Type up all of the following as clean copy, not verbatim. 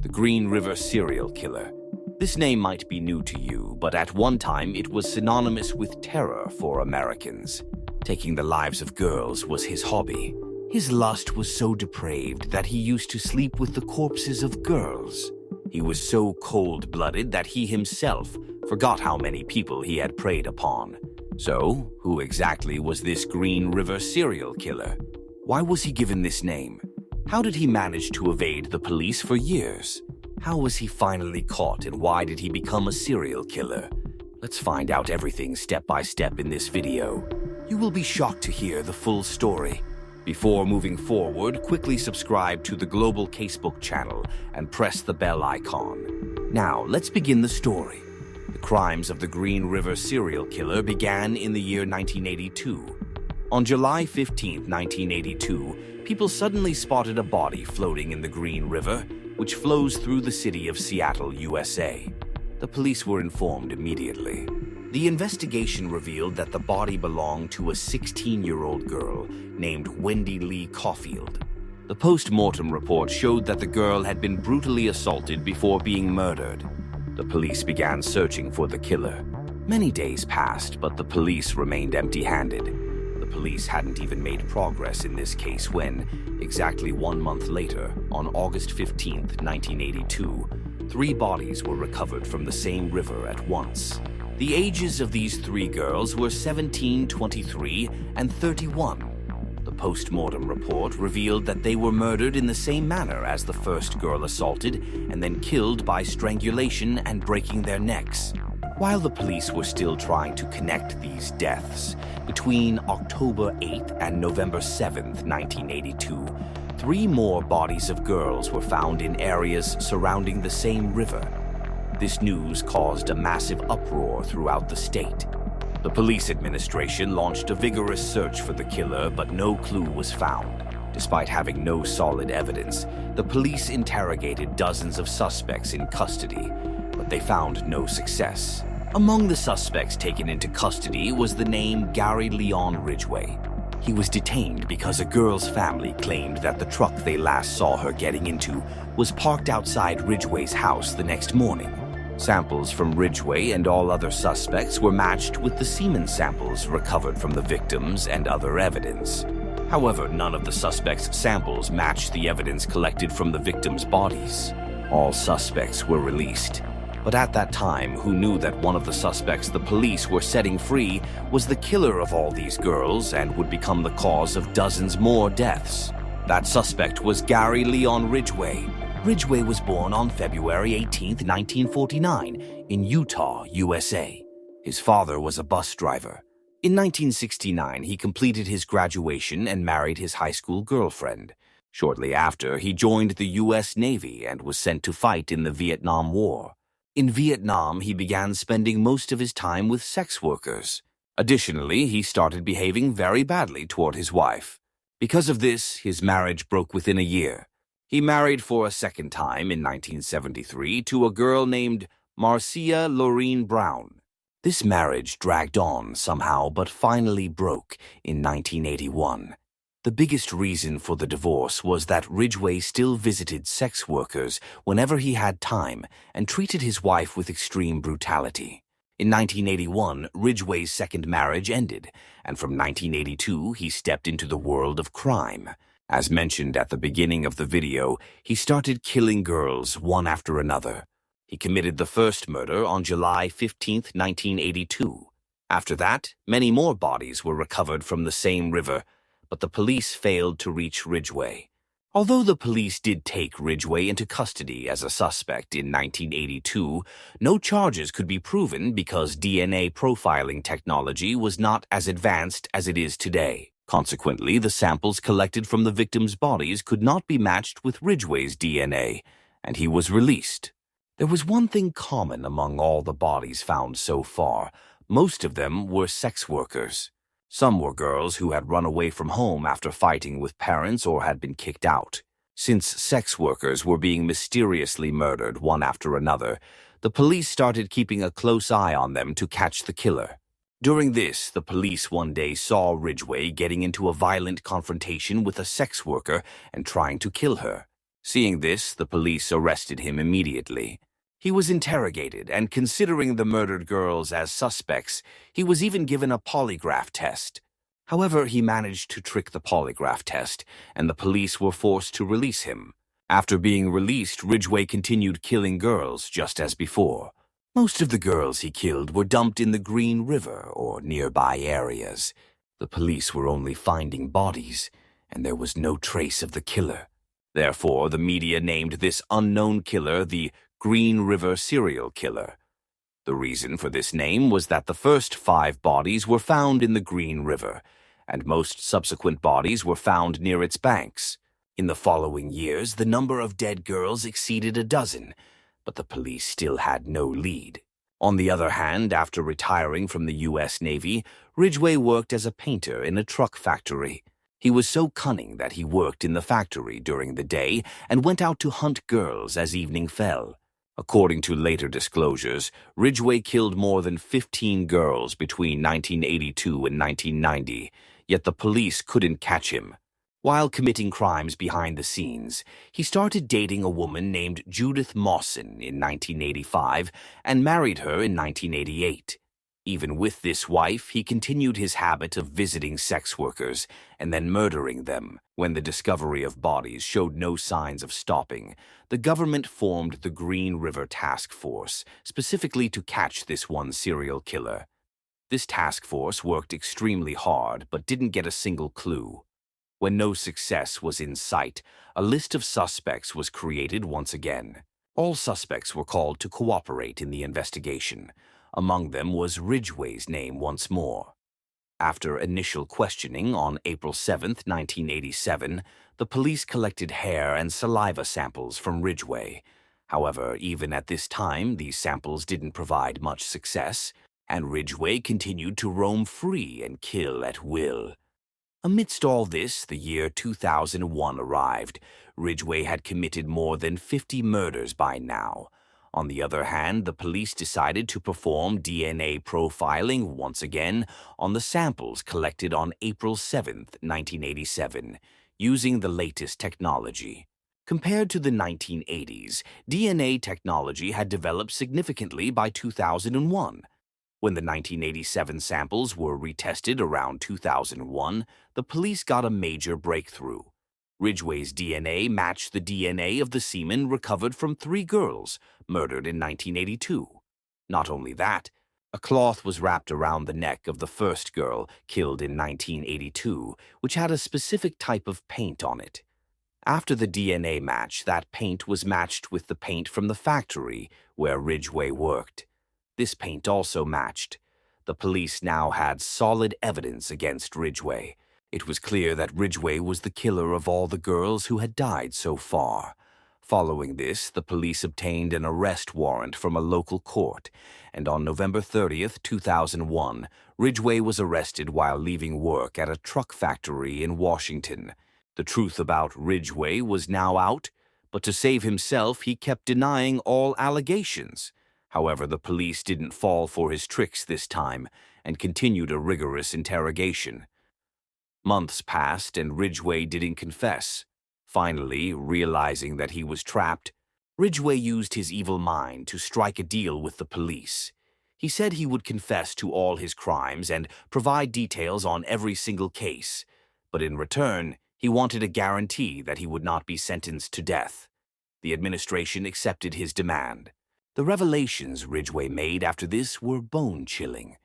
the Green River serial killer. This name might be new to you, but at one time it was synonymous with terror for Americans. Taking the lives of girls was his hobby. His lust was so depraved that he used to sleep with the corpses of girls. He was so cold-blooded that he himself forgot how many people he had preyed upon. So, who exactly was this Green River serial killer? Why was he given this name? How did he manage to evade the police for years? How was he finally caught, and why did he become a serial killer? Let's find out everything step by step in this video. You will be shocked to hear the full story. Before moving forward, quickly subscribe to the Global Casebook channel and press the bell icon. Now, let's begin the story. The crimes of the Green River serial killer began in the year 1982. On July 15, 1982, people suddenly spotted a body floating in the Green River, which flows through the city of Seattle, USA. The police were informed immediately. The investigation revealed that the body belonged to a 16-year-old girl named Wendy Lee Caulfield. The post-mortem report showed that the girl had been brutally assaulted before being murdered. The police began searching for the killer. Many days passed, but the police remained empty-handed. The police hadn't even made progress in this case when, exactly 1 month later, on August 15, 1982, 3 bodies were recovered from the same river at once. The ages of these 3 girls were 17, 23, and 31. The post-mortem report revealed that they were murdered in the same manner as the first girl assaulted and then killed by strangulation and breaking their necks. While the police were still trying to connect these deaths, between October 8th and November 7th, 1982, 3 more bodies of girls were found in areas surrounding the same river. This news caused a massive uproar throughout the state. The police administration launched a vigorous search for the killer, but no clue was found. Despite having no solid evidence, the police interrogated dozens of suspects in custody, but they found no success. Among the suspects taken into custody was the name Gary Leon Ridgway. He was detained because a girl's family claimed that the truck they last saw her getting into was parked outside Ridgway's house the next morning. Samples from Ridgway and all other suspects were matched with the semen samples recovered from the victims and other evidence. However, none of the suspects' samples matched the evidence collected from the victims' bodies. All suspects were released. But at that time, who knew that one of the suspects the police were setting free was the killer of all these girls and would become the cause of dozens more deaths? That suspect was Gary Leon Ridgway. Ridgway was born on February 18, 1949, in Utah, USA. His father was a bus driver. In 1969, he completed his graduation and married his high school girlfriend. Shortly after, he joined the U.S. Navy and was sent to fight in the Vietnam War. In Vietnam, he began spending most of his time with sex workers. Additionally, he started behaving very badly toward his wife. Because of this, his marriage broke within a year. He married for a second time in 1973 to a girl named Marcia Lorene Brown. This marriage dragged on somehow but finally broke in 1981. The biggest reason for the divorce was that Ridgway still visited sex workers whenever he had time and treated his wife with extreme brutality. In 1981, Ridgway's second marriage ended, and from 1982 he stepped into the world of crime. As mentioned at the beginning of the video, he started killing girls one after another. He committed the first murder on July 15, 1982. After that, many more bodies were recovered from the same river, but the police failed to reach Ridgway. Although the police did take Ridgway into custody as a suspect in 1982, no charges could be proven because DNA profiling technology was not as advanced as it is today. Consequently, the samples collected from the victims' bodies could not be matched with Ridgway's DNA, and he was released. There was one thing common among all the bodies found so far. Most of them were sex workers. Some were girls who had run away from home after fighting with parents or had been kicked out. Since sex workers were being mysteriously murdered one after another, the police started keeping a close eye on them to catch the killer. During this, the police one day saw Ridgway getting into a violent confrontation with a sex worker and trying to kill her. Seeing this, the police arrested him immediately. He was interrogated, and considering the murdered girls as suspects, he was even given a polygraph test. However, he managed to trick the polygraph test, and the police were forced to release him. After being released, Ridgway continued killing girls just as before. Most of the girls he killed were dumped in the Green River or nearby areas. The police were only finding bodies, and there was no trace of the killer. Therefore, the media named this unknown killer the Green River Serial Killer. The reason for this name was that the first 5 bodies were found in the Green River, and most subsequent bodies were found near its banks. In the following years, the number of dead girls exceeded a dozen, but the police still had no lead. On the other hand, after retiring from the U.S. Navy, Ridgway worked as a painter in a truck factory. He was so cunning that he worked in the factory during the day and went out to hunt girls as evening fell. According to later disclosures, Ridgway killed more than 15 girls between 1982 and 1990, yet the police couldn't catch him. While committing crimes behind the scenes, he started dating a woman named Judith Mawson in 1985 and married her in 1988. Even with this wife, he continued his habit of visiting sex workers and then murdering them. When the discovery of bodies showed no signs of stopping, the government formed the Green River Task Force, specifically to catch this one serial killer. This task force worked extremely hard but didn't get a single clue. When no success was in sight, a list of suspects was created once again. All suspects were called to cooperate in the investigation. Among them was Ridgway's name once more. After initial questioning on April 7, 1987, the police collected hair and saliva samples from Ridgway. However, even at this time, these samples didn't provide much success, and Ridgway continued to roam free and kill at will. Amidst all this, the year 2001 arrived. Ridgway had committed more than 50 murders by now. On the other hand, the police decided to perform DNA profiling once again on the samples collected on April 7, 1987, using the latest technology. Compared to the 1980s, DNA technology had developed significantly by 2001. When the 1987 samples were retested around 2001, the police got a major breakthrough. Ridgway's DNA matched the DNA of the semen recovered from 3 girls murdered in 1982. Not only that, a cloth was wrapped around the neck of the first girl killed in 1982, which had a specific type of paint on it. After the DNA match, that paint was matched with the paint from the factory where Ridgway worked. This paint also matched. The police now had solid evidence against Ridgway. It was clear that Ridgway was the killer of all the girls who had died so far. Following this, the police obtained an arrest warrant from a local court, and on November 30, 2001, Ridgway was arrested while leaving work at a truck factory in Washington. The truth about Ridgway was now out, but to save himself, he kept denying all allegations. However, the police didn't fall for his tricks this time and continued a rigorous interrogation. Months passed and Ridgway didn't confess. Finally, realizing that he was trapped, Ridgway used his evil mind to strike a deal with the police. He said he would confess to all his crimes and provide details on every single case, but in return, he wanted a guarantee that he would not be sentenced to death. The administration accepted his demand. The revelations Ridgway made after this were bone-chilling.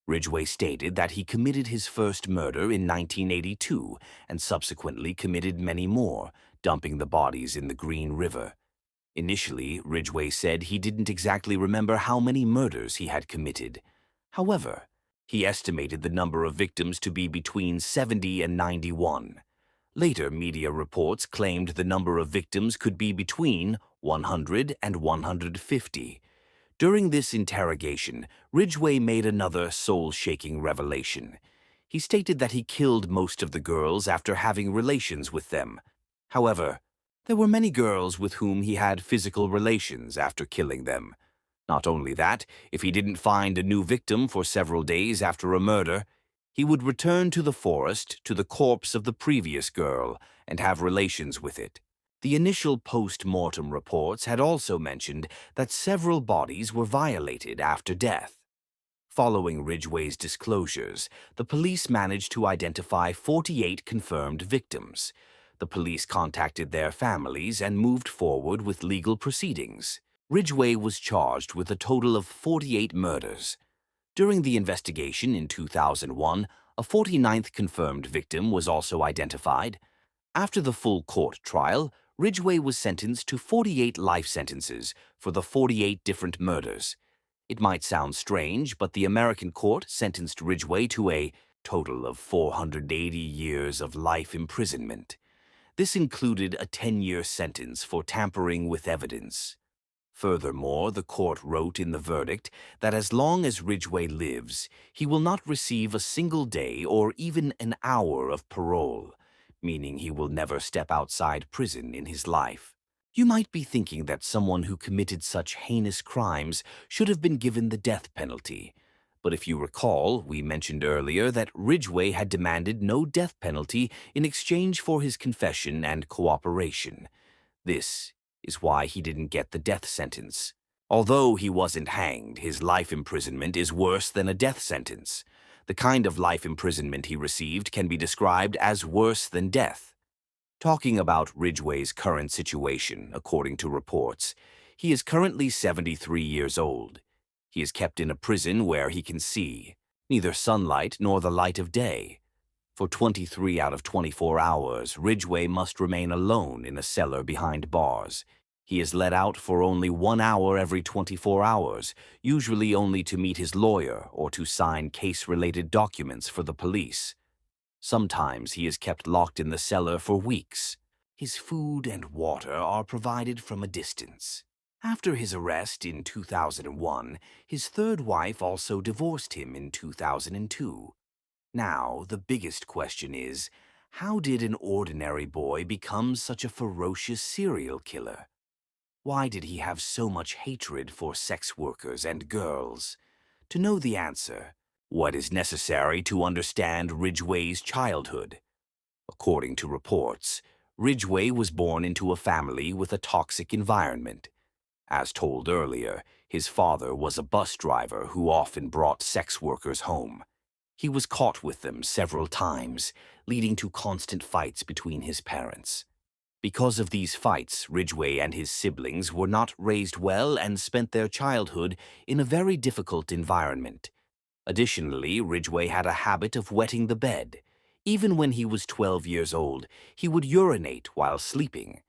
Ridgway stated that he committed his first murder in 1982 and subsequently committed many more, dumping the bodies in the Green River. Initially, Ridgway said he didn't exactly remember how many murders he had committed. However, he estimated the number of victims to be between 70 and 91. Later media reports claimed the number of victims could be between 100 and 150. During this interrogation, Ridgway made another soul-shaking revelation. He stated that he killed most of the girls after having relations with them. However, there were many girls with whom he had physical relations after killing them. Not only that, if he didn't find a new victim for several days after a murder, he would return to the forest to the corpse of the previous girl and have relations with it. The initial post-mortem reports had also mentioned that several bodies were violated after death. Following Ridgway's disclosures, the police managed to identify 48 confirmed victims. The police contacted their families and moved forward with legal proceedings. Ridgway was charged with a total of 48 murders. During the investigation in 2001, a 49th confirmed victim was also identified. After the full court trial, Ridgway was sentenced to 48 life sentences for the 48 different murders. It might sound strange, but the American court sentenced Ridgway to a total of 480 years of life imprisonment. This included a 10-year sentence for tampering with evidence. Furthermore, the court wrote in the verdict that as long as Ridgway lives, he will not receive a single day or even an hour of parole, meaning he will never step outside prison in his life. You might be thinking that someone who committed such heinous crimes should have been given the death penalty. But if you recall, we mentioned earlier that Ridgway had demanded no death penalty in exchange for his confession and cooperation. This is why he didn't get the death sentence. Although he wasn't hanged, his life imprisonment is worse than a death sentence. The kind of life imprisonment he received can be described as worse than death. Talking about Ridgway's current situation, according to reports, he is currently 73 years old. He is kept in a prison where he can see neither sunlight nor the light of day. For 23 out of 24 hours, Ridgway must remain alone in a cellar behind bars. He is let out for only 1 hour every 24 hours, usually only to meet his lawyer or to sign case-related documents for the police. Sometimes he is kept locked in the cellar for weeks. His food and water are provided from a distance. After his arrest in 2001, his third wife also divorced him in 2002. Now, the biggest question is, how did an ordinary boy become such a ferocious serial killer? Why did he have so much hatred for sex workers and girls? To know the answer, what is necessary to understand Ridgway's childhood? According to reports, Ridgway was born into a family with a toxic environment. As told earlier, his father was a bus driver who often brought sex workers home. He was caught with them several times, leading to constant fights between his parents. Because of these fights, Ridgway and his siblings were not raised well and spent their childhood in a very difficult environment. Additionally, Ridgway had a habit of wetting the bed. Even when he was 12 years old, he would urinate while sleeping.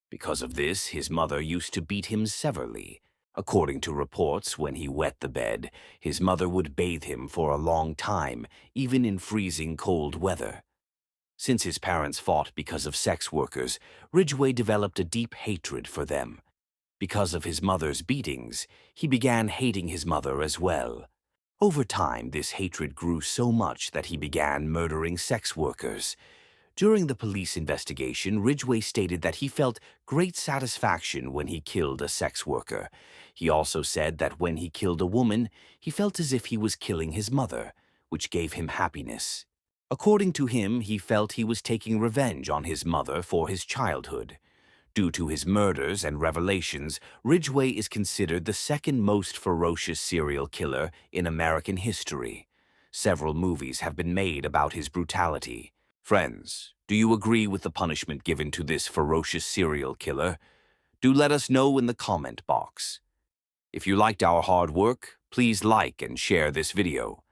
Because of this, his mother used to beat him severely. According to reports, when he wet the bed, his mother would bathe him for a long time, even in freezing cold weather. Since his parents fought because of sex workers, Ridgway developed a deep hatred for them. Because of his mother's beatings, he began hating his mother as well. Over time, this hatred grew so much that he began murdering sex workers. During the police investigation, Ridgway stated that he felt great satisfaction when he killed a sex worker. He also said that when he killed a woman, he felt as if he was killing his mother, which gave him happiness. According to him, he felt he was taking revenge on his mother for his childhood. Due to his murders and revelations, Ridgway is considered the second most ferocious serial killer in American history. Several movies have been made about his brutality. Friends, do you agree with the punishment given to this ferocious serial killer? Do let us know in the comment box. If you liked our hard work, please like and share this video.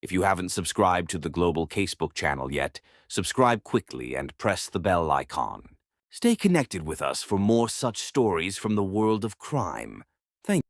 If you haven't subscribed to the Global Casebook channel yet, subscribe quickly and press the bell icon. Stay connected with us for more such stories from the world of crime. Thank you.